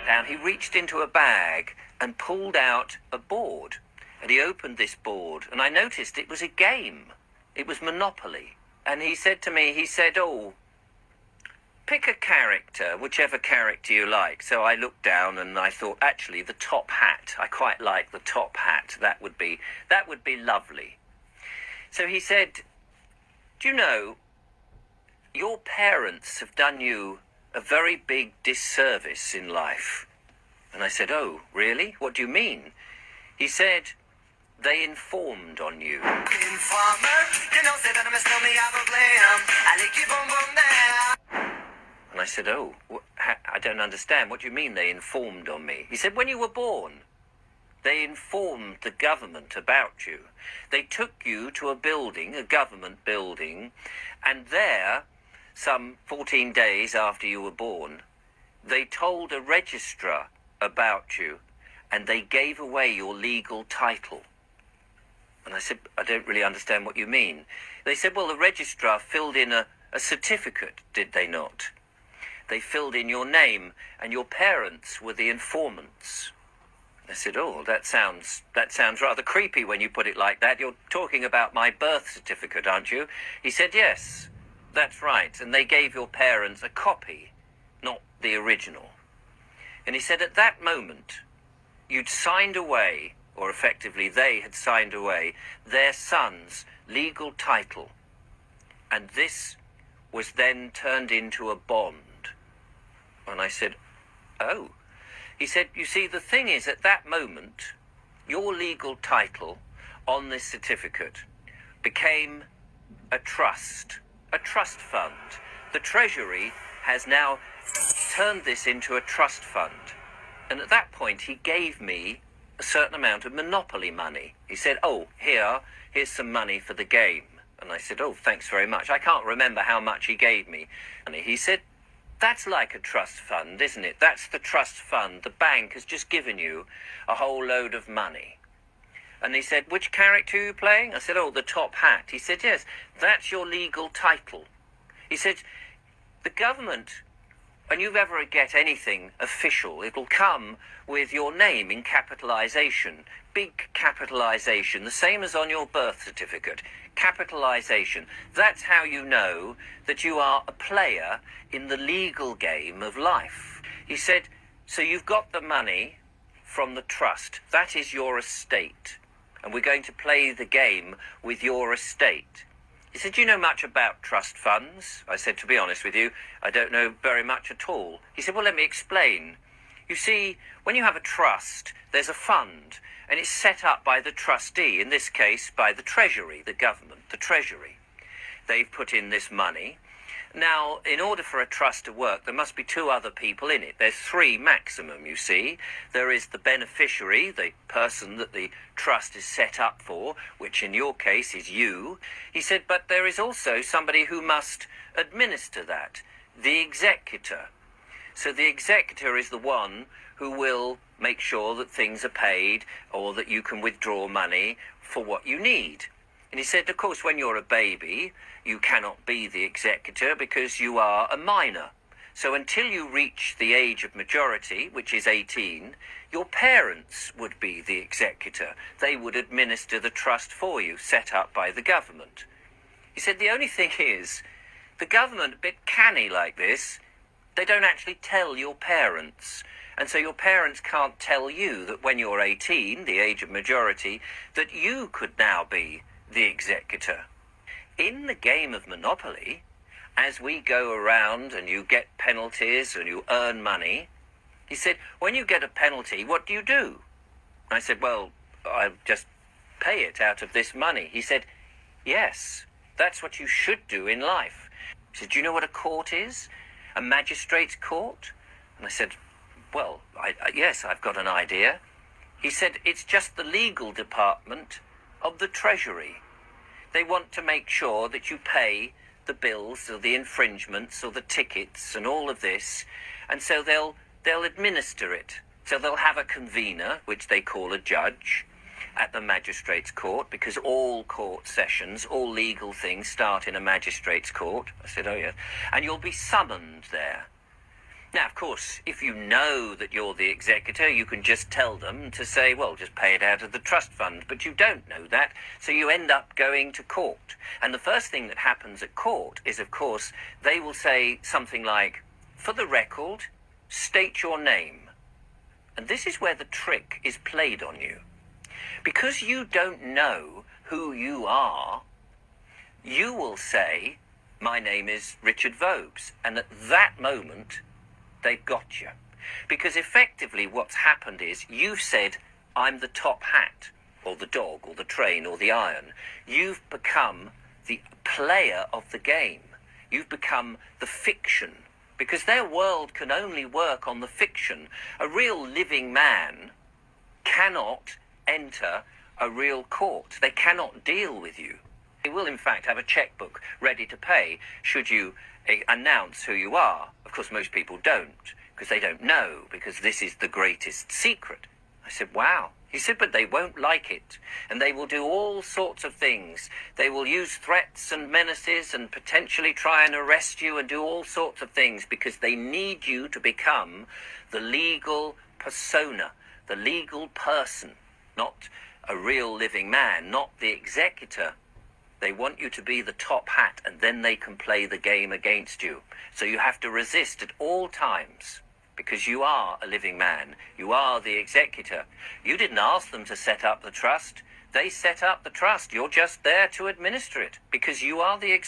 down, he reached into a bag and pulled out a board. And he opened this board, and I noticed it was a game. It was Monopoly. And he said to me, oh, pick a character, whichever character you like. So I looked down and I thought, actually, the top hat. I quite like the top hat. That would be lovely. So he said, do you know, your parents have done you a very big disservice in life. And I said, oh, really? What do you mean? He said, they informed on you. And I said, oh, I don't understand. What do you mean they informed on me? He said, when you were born, they informed the government about you. They took you to a building, a government building, and there, some 14 days after you were born, they told a registrar about you, and they gave away your legal title. And I said, I don't really understand what you mean. They said, well, the registrar filled in a certificate, did they not? They filled in your name, and your parents were the informants. I said, oh, that sounds rather creepy when you put it like that. You're talking about my birth certificate, aren't you? He said, yes, that's right. And they gave your parents a copy, not the original. And he said, at that moment, you'd signed away, or effectively they had signed away, their son's legal title. And this was then turned into a bond. And I said, oh. He said, you see, the thing is, at that moment, your legal title on this certificate became a trust fund. The Treasury has now turned this into a trust fund. And at that point, he gave me a certain amount of Monopoly money. He said, oh, here's some money for the game. And I said, oh, thanks very much. I can't remember how much he gave me. And he said, that's like a trust fund, isn't it? That's the trust fund. The bank has just given you a whole load of money. And he said, which character are you playing? I said, oh, the top hat. He said, yes, that's your legal title. He said, the government, when you ever get anything official, it'll come with your name in capitalization, big capitalization, the same as on your birth certificate. Capitalization. That's how you know that you are a player in the legal game of life. He said, so you've got the money from the trust. That is your estate. And we're going to play the game with your estate. He said, do you know much about trust funds? I said, to be honest with you, I don't know very much at all. He said, well, let me explain. You see, when you have a trust, there's a fund, and it's set up by the trustee, in this case, by the Treasury, the government, the Treasury. They've put in this money. Now, in order for a trust to work, there must be two other people in it. There's three maximum, you see. There is the beneficiary, the person that the trust is set up for, which in your case is you. He said, but there is also somebody who must administer that, the executor. So the executor is the one who will make sure that things are paid or that you can withdraw money for what you need. And he said, of course, when you're a baby, you cannot be the executor because you are a minor. So until you reach the age of majority, which is 18, your parents would be the executor. They would administer the trust for you, set up by the government. He said, the only thing is, the government, a bit canny like this, they don't actually tell your parents. And so your parents can't tell you that when you're 18, the age of majority, that you could now be the executor. In the game of Monopoly, as we go around and you get penalties and you earn money, he said, when you get a penalty, what do you do? I said, well, I'll just pay it out of this money. He said, yes, that's what you should do in life. He said, do you know what a court is? A magistrate's court? And I said, well, yes, I've got an idea. He said, it's just the legal department of the Treasury. They want to make sure that you pay the bills or the infringements or the tickets and all of this, and so they'll administer it. So they'll have a convener, which they call a judge, at the magistrate's court, because all court sessions, all legal things start in a magistrate's court. I said, oh, yes. And you'll be summoned there. Now, of course, if you know that you're the executor, you can just tell them to say, well, just pay it out of the trust fund. But you don't know that, so you end up going to court. And the first thing that happens at court is, of course, they will say something like, for the record, state your name. And this is where the trick is played on you. Because you don't know who you are, you will say, my name is Richard Vobes. And at that moment, they've got you. Because effectively what's happened is you've said, I'm the top hat, or the dog, or the train, or the iron. You've become the player of the game. You've become the fiction. Because their world can only work on the fiction. A real living man cannot enter a real court. They cannot deal with you. They will, in fact, have a checkbook ready to pay should you announce who you are. Of course, most people don't, because they don't know, because this is the greatest secret. I said, wow. He said, but they won't like it, and they will do all sorts of things. They will use threats and menaces and potentially try and arrest you and do all sorts of things because they need you to become the legal persona, the legal person, not a real living man, not the executor. They want you to be the top hat, and then they can play the game against you. So you have to resist at all times, because you are a living man. You are the executor. You didn't ask them to set up the trust. They set up the trust. You're just there to administer it, because you are the executor.